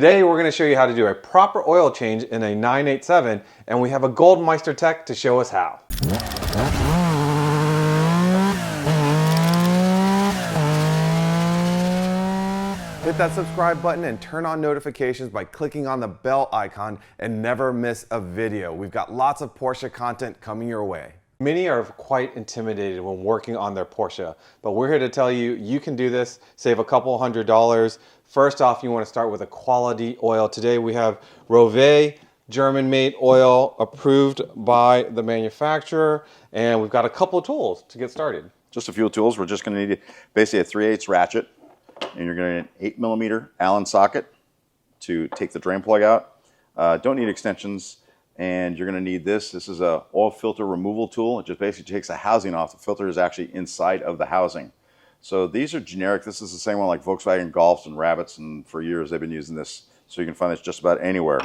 Today we're going to show you how to do a proper oil change in a 987, and we have a gold Meister tech to show us how. Hit that subscribe button and turn on notifications by clicking on the bell icon and never miss a video. We've got lots of Porsche content coming your way. Many are quite intimidated when working on their Porsche, but we're here to tell you you can do this, save a couple $100s. First off, you want to start with a quality oil. Today we have Rove German-made oil approved by the manufacturer, and we've got a couple of tools to get started. Just a few tools. We're just going to need basically a 3/8 ratchet, and you're going to need an 8mm Allen socket to take the drain plug out. Don't need extensions. And you're going to need this. This is a oil filter removal tool. It just basically takes the housing off. The filter is actually inside of the housing. So these are generic. This is the same one like Volkswagen Golfs and Rabbits, and for years they've been using this. So you can find this just about anywhere.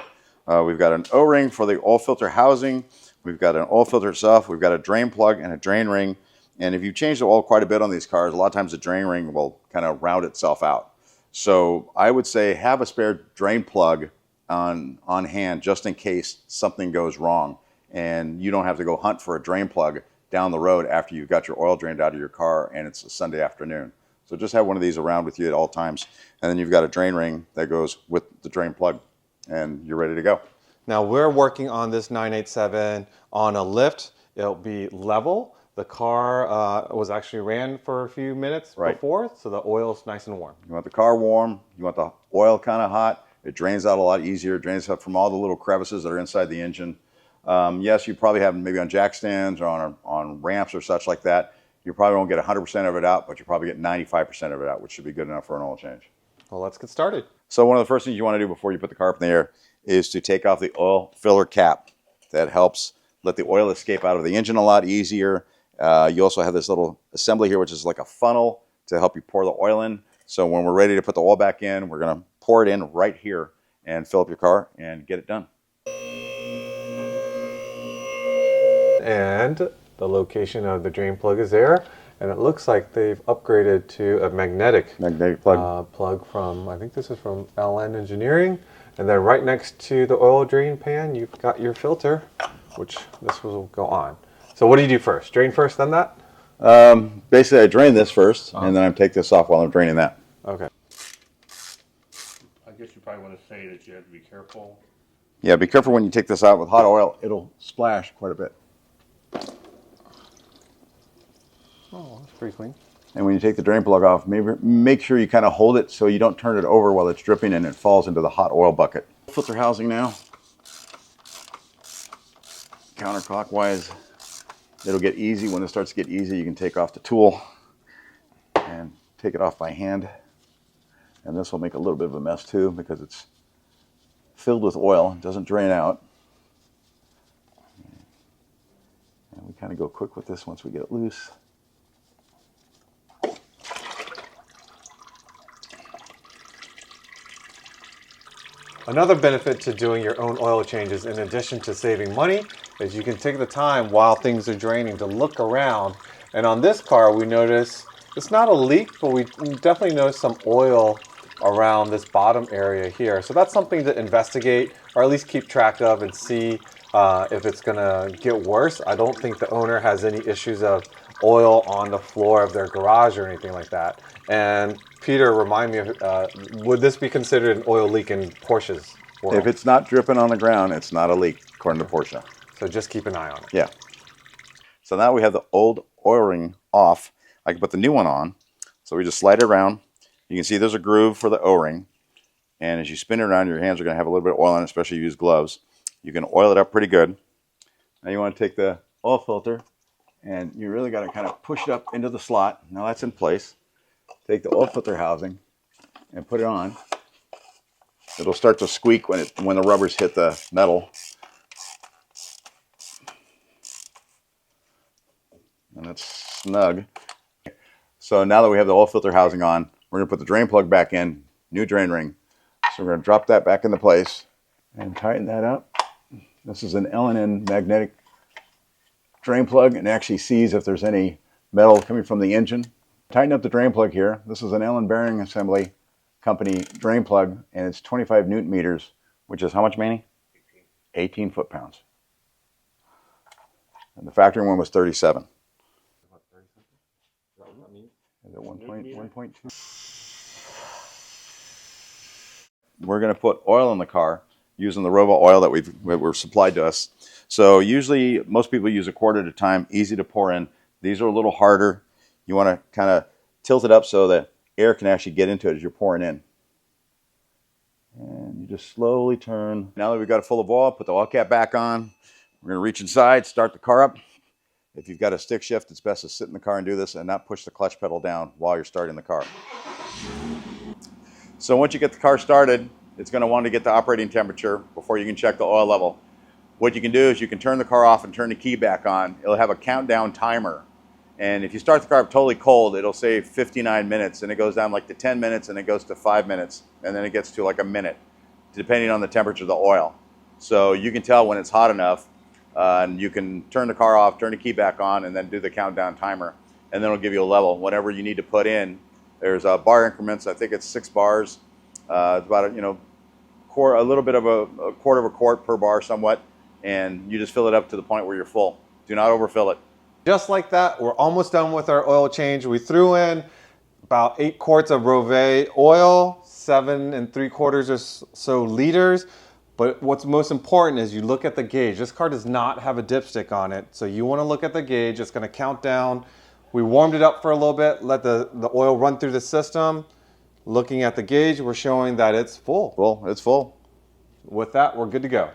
We've got an O-ring for the oil filter housing. We've got an oil filter itself. We've got a drain plug and a drain ring. And if you change the oil quite a bit on these cars, a lot of times the drain ring will kind of round itself out. So I would say have a spare drain plug on hand just in case something goes wrong and you don't have to go hunt for a drain plug down the road after you've got your oil drained out of your car and it's a Sunday afternoon. So just have one of these around with you at all times, and then you've got a drain ring that goes with the drain plug and you're ready to go. Now we're working on this 987 on a lift. It'll be level. The car was actually ran for a few minutes before, so the oil's nice and warm. You want the car warm, you want the oil kind of hot. It drains out a lot easier. It drains out from all the little crevices that are inside the engine. Yes, you probably have maybe on jack stands or on ramps or such like that. You probably won't get 100% of it out, but you probably get 95% of it out, which should be good enough for an oil change. Well, let's get started. So one of the first things you want to do before you put the car up in the air is to take off the oil filler cap. That helps let the oil escape out of the engine a lot easier. You also have this little assembly here, which is like a funnel to help you pour the oil in. So when we're ready to put the oil back in, we're going to pour it in right here and fill up your car and get it done. And the location of the drain plug is there, and it looks like they've upgraded to a magnetic plug. Plug from, I think this is from LN Engineering. And then right next to the oil drain pan, you've got your filter, which this will go on. So what do you do first? Drain first, then that? Basically, I drain this first, and then I take this off while I'm draining that. Okay. I guess you probably want to say that you have to be careful. Yeah, be careful when you take this out with hot oil. It'll splash quite a bit. Oh, that's pretty clean. And when you take the drain plug off, make sure you kind of hold it so you don't turn it over while it's dripping and it falls into the hot oil bucket. Filter housing now. Counterclockwise. It'll get easy. When it starts to get easy, you can take off the tool and take it off by hand. And this will make a little bit of a mess too because it's filled with oil. It doesn't drain out. And we kind of go quick with this once we get it loose. Another benefit to doing your own oil changes, in addition to saving money, is you can take the time while things are draining to look around. And on this car, we notice it's not a leak, but we definitely notice some oil around this bottom area here. So that's something to investigate, or at least keep track of and see if it's gonna get worse. I don't think the owner has any issues of oil on the floor of their garage or anything like that. And Peter, remind me, would this be considered an oil leak in Porsche's world? If it's not dripping on the ground, it's not a leak, according to Porsche. So just keep an eye on it. Yeah. So now we have the old oil ring off. I can put the new one on. So we just slide it around. You can see there's a groove for the O-ring. And as you spin it around, your hands are going to have a little bit of oil on it, especially if you use gloves. You can oil it up pretty good. Now you want to take the oil filter, and you really got to kind of push it up into the slot. Now that's in place. Take the oil filter housing and put it on. It'll start to squeak when the rubbers hit the metal. And that's snug. So now that we have the oil filter housing on, we're going to put the drain plug back in, new drain ring. So we're going to drop that back into place and tighten that up. This is an L&N magnetic drain plug, and actually sees if there's any metal coming from the engine. Tighten up the drain plug here. This is an Allen bearing assembly company drain plug, and it's 25 Newton meters, which is how much, Manny? 18 foot-pounds. And the factory one was 37. Is it 1.2? We're going to put oil in the car using the Rovo oil that we're supplied to us. So usually most people use a quart at a time, easy to pour in. These are a little harder. You want to kind of tilt it up so that air can actually get into it as you're pouring in. And you just slowly turn. Now that we've got it full of oil, put the oil cap back on. We're going to reach inside, start the car up. If you've got a stick shift, it's best to sit in the car and do this and not push the clutch pedal down while you're starting the car. So once you get the car started, it's going to want to get the operating temperature before you can check the oil level. What you can do is you can turn the car off and turn the key back on. It'll have a countdown timer. And if you start the car up totally cold, it'll say 59 minutes, and it goes down like to 10 minutes, and it goes to 5 minutes, and then it gets to like a minute, depending on the temperature of the oil. So you can tell when it's hot enough, and you can turn the car off, turn the key back on, and then do the countdown timer, and then it'll give you a level. Whatever you need to put in, there's bar increments. I think it's 6 bars. It's about a little bit of a quarter of a quart per bar, somewhat, and you just fill it up to the point where you're full. Do not overfill it. Just like that, we're almost done with our oil change. We threw in about 8 quarts of Rovet oil, 7 3/4 or so liters. But what's most important is you look at the gauge. This car does not have a dipstick on it, so you want to look at the gauge. It's going to count down. We warmed it up for a little bit, let the oil run through the system. Looking at the gauge, we're showing that it's full. Well, it's full. With that, we're good to go.